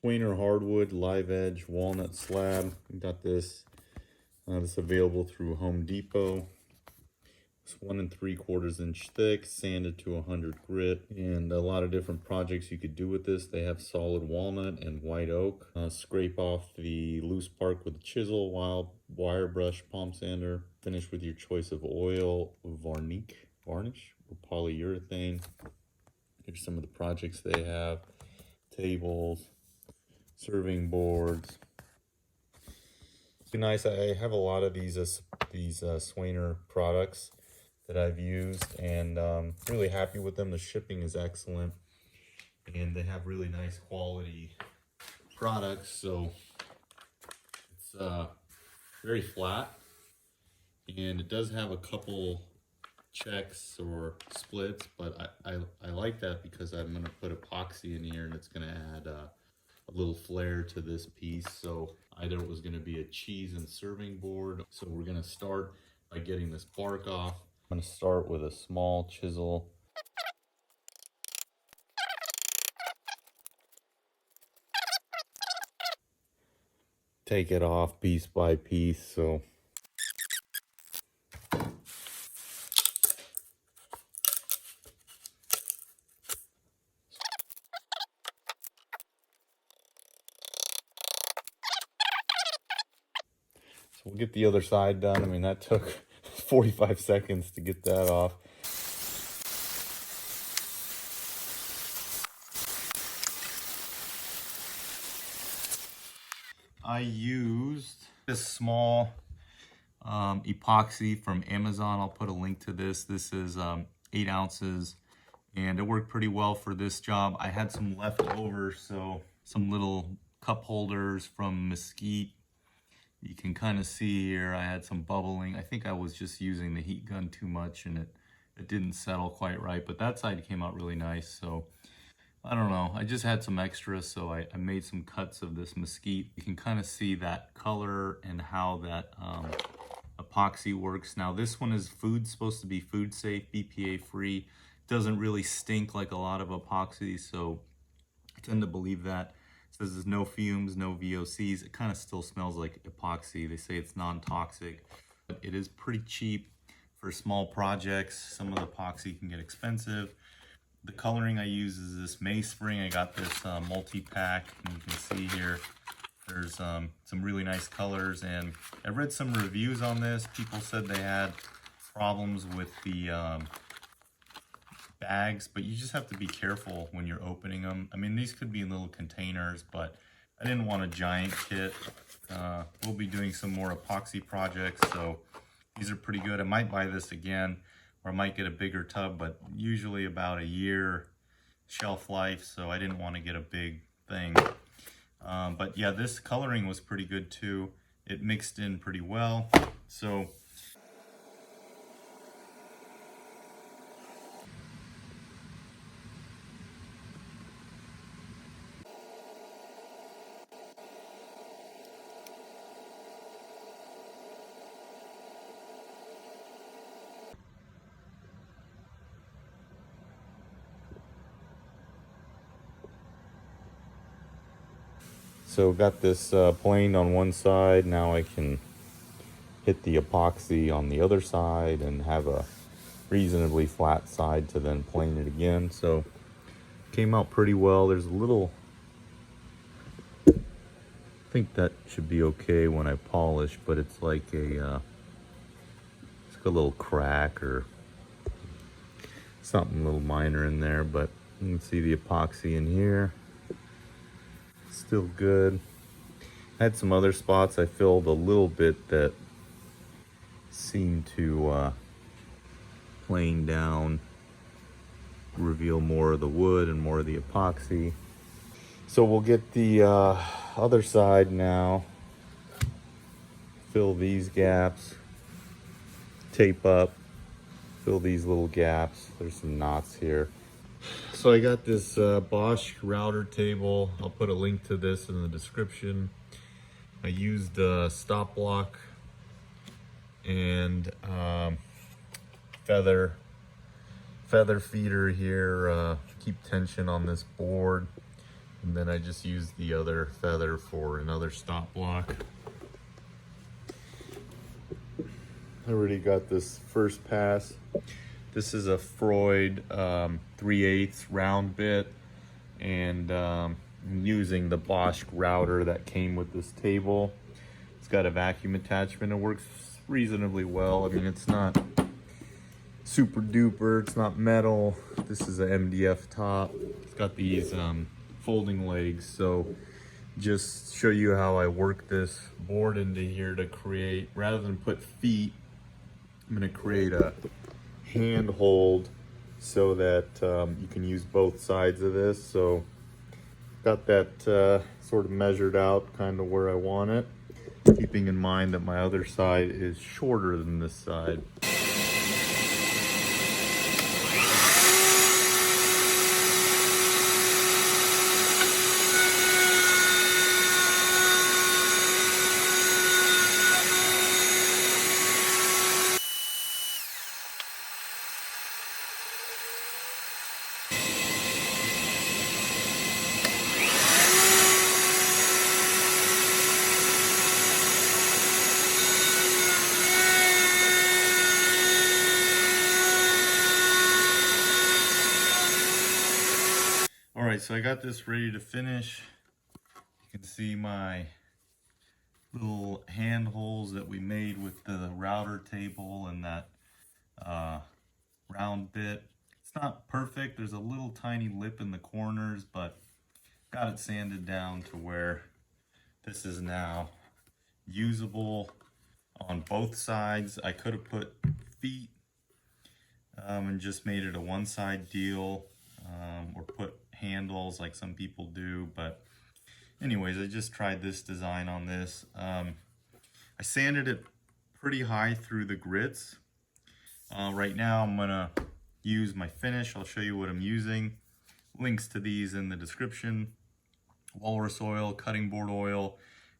Swaner hardwood live edge walnut slab. We got this. This available through Home Depot. It's 1 3/4 inch thick, sanded to 100 grit, and a lot of different projects you could do with this. They have solid walnut and white oak. Scrape off the loose bark with a chisel, wire brush, palm sander. Finish with your choice of oil, varnish, or polyurethane. Here's some of the projects they have: tables, serving boards. It's nice. I have a lot of these Swaner products that I've used, and really happy with them. The shipping is excellent, and they have really nice quality products. So it's very flat, and it does have a couple checks or splits, but I like that because I'm going to put epoxy in here, and it's going to add a little flair to this piece. So I thought it was going to be a cheese and serving board. So we're going to start by getting this bark off. I'm going to start with a small chisel. Take it off piece by piece. So we'll get the other side done. I mean, that took 45 seconds to get that off. I used this small epoxy from Amazon. I'll put a link to this. This is 8 ounces, and it worked pretty well for this job. I had some leftovers, so some little cup holders from Mesquite. You can kind of see here I had some bubbling. I think I was just using the heat gun too much, and it didn't settle quite right, but that side came out really nice. So I don't know, I just had some extras, so I made some cuts of this Mesquite. You can kind of see that color and how that epoxy works. Now this one is supposed to be food safe, BPA free. Doesn't really stink like a lot of epoxy, so I tend to believe that. It says there's no fumes, no VOCs. It kind of still smells like epoxy. They say it's non-toxic, but it is pretty cheap for small projects. Some of the epoxy can get expensive. The coloring I use is this Meyspring. I got this multi-pack, and you can see here there's some really nice colors, and I read some reviews on this. People said they had problems with the bags, but you just have to be careful when you're opening them. I mean, these could be in little containers, but I didn't want a giant kit. We'll be doing some more epoxy projects, so these are pretty good. I might buy this again, or I might get a bigger tub, but usually about a year shelf life, so I didn't want to get a big thing. But yeah, this coloring was pretty good too. It mixed in pretty well. So got this planed on one side. Now I can hit the epoxy on the other side and have a reasonably flat side to then plane it again. So came out pretty well. There's a little, I think that should be okay when I polish, but it's like a little crack or something a little minor in there, but you can see the epoxy in here. Still good. I had some other spots I filled a little bit that seemed to plane down, reveal more of the wood and more of the epoxy. So we'll get the other side now. Fill these gaps, tape up, fill these little gaps. There's some knots here. So I got this Bosch router table. I'll put a link to this in the description. I used a stop block and feather feeder here, keep tension on this board. And then I just used the other feather for another stop block. I already got this first pass. This is a Freud 3/8 round bit, and I'm using the Bosch router that came with this table. It's got a vacuum attachment. It works reasonably well. I mean, it's not super duper, it's not metal. This is a MDF top. It's got these folding legs. So just show you how I work this board into here to create, rather than put feet, I'm going to create a handhold so that you can use both sides of this. So got that sort of measured out kind of where I want it, keeping in mind that my other side is shorter than this side. All right, so I got this ready to finish. You can see my little hand holes that we made with the router table and that round bit. It's not perfect. There's a little tiny lip in the corners, but got it sanded down to where this is now usable on both sides. I could have put feet and just made it a one-side deal, or put handles like some people do, but anyways, I just tried this design on this. I sanded it pretty high through the grits. Right now I'm gonna use my finish. I'll show you what I'm using. Links to these in the description. Walrus oil, cutting board oil,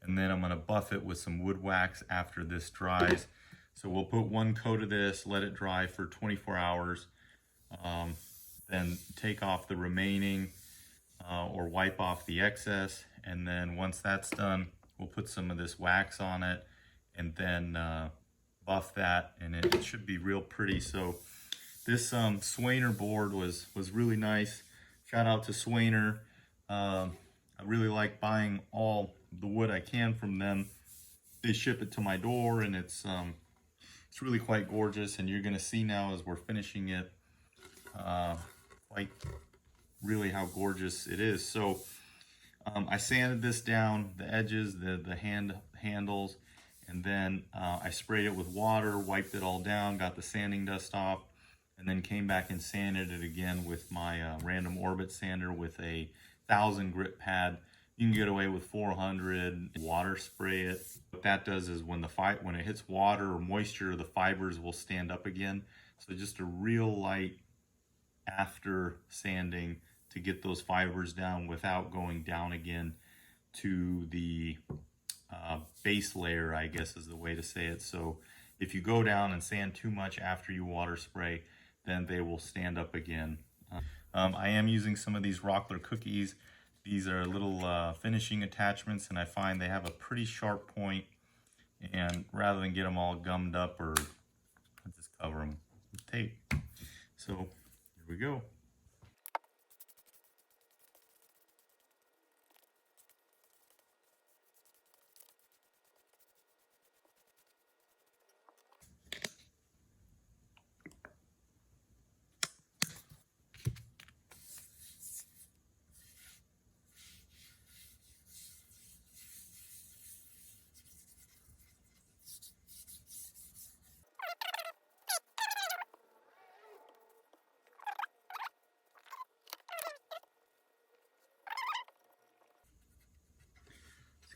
and then I'm gonna buff it with some wood wax after this dries. So we'll put one coat of this, let it dry for 24 hours, then take off the remaining or wipe off the excess, and then once that's done, we'll put some of this wax on it and then buff that, and it should be real pretty. So this Swaner board was really nice. Shout out to Swaner. I really like buying all the wood I can from them. They ship it to my door, and it's really quite gorgeous, and you're gonna see now as we're finishing it like really how gorgeous it is. So I sanded this down, the edges, the handles, and then I sprayed it with water, wiped it all down, got the sanding dust off, and then came back and sanded it again with my random orbit sander with a 1000 grit pad. You can get away with 400. Water spray it. What that does is when it hits water or moisture, the fibers will stand up again. So just a real light after sanding to get those fibers down without going down again to the base layer, I guess is the way to say it. So if you go down and sand too much after you water spray, then they will stand up again. I am using some of these Rockler cookies. These are little finishing attachments, and I find they have a pretty sharp point, and rather than get them all gummed up, or I just cover them with tape. So here we go.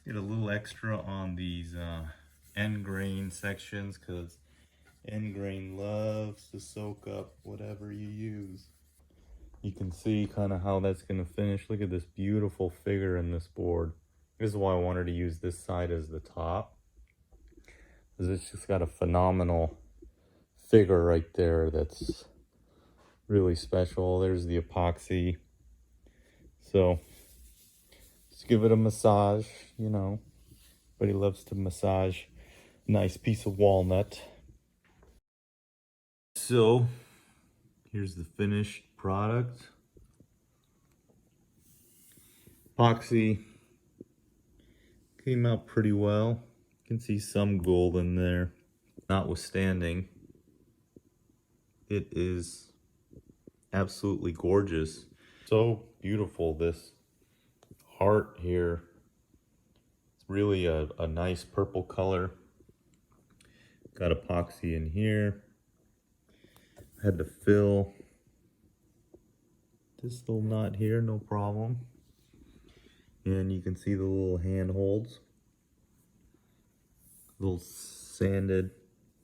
Get a little extra on these end grain sections, because end grain loves to soak up whatever you use. You can see kind of how that's going to finish. Look at this beautiful figure in this board. This is why I wanted to use this side as the top, because it's just got a phenomenal figure right there that's really special. There's the epoxy. So Just give it a massage, you know. But he loves to massage a nice piece of walnut. So here's the finished product. Epoxy came out pretty well. You can see some gold in there. Notwithstanding, it is absolutely gorgeous. So beautiful. This heart here, it's really a nice purple color. Got epoxy in here. Had to fill this little knot here, no problem. And you can see the little handholds, little sanded,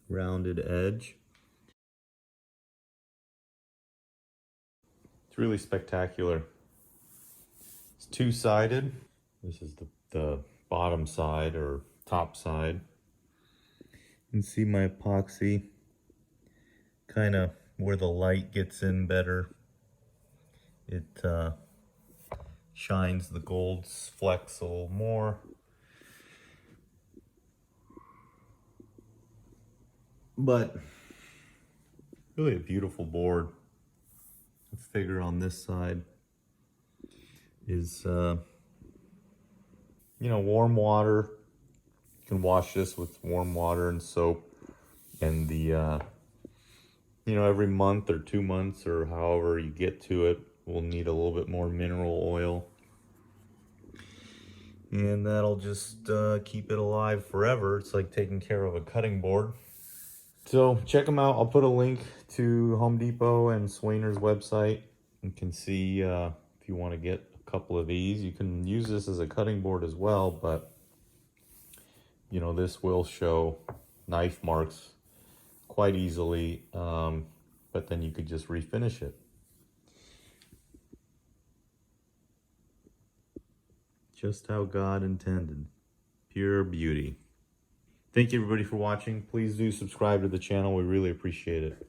rounded edge. It's really spectacular. It's two-sided. This is the bottom side or top side. You can see my epoxy, kind of where the light gets in better. It shines the gold flecks a little more. But really a beautiful board. The figure on this side is, you know, warm water. You can wash this with warm water and soap. And the, you know, every month or 2 months or however you get to it, we'll need a little bit more mineral oil. And that'll just keep it alive forever. It's like taking care of a cutting board. So check them out. I'll put a link to Home Depot and Swaner's website. You can see if you want to get a couple of these. You can use this as a cutting board as well, but you know, this will show knife marks quite easily, but then you could just refinish it. Just how God intended. Pure beauty. Thank you everybody for watching. Please do subscribe to the channel. We really appreciate it.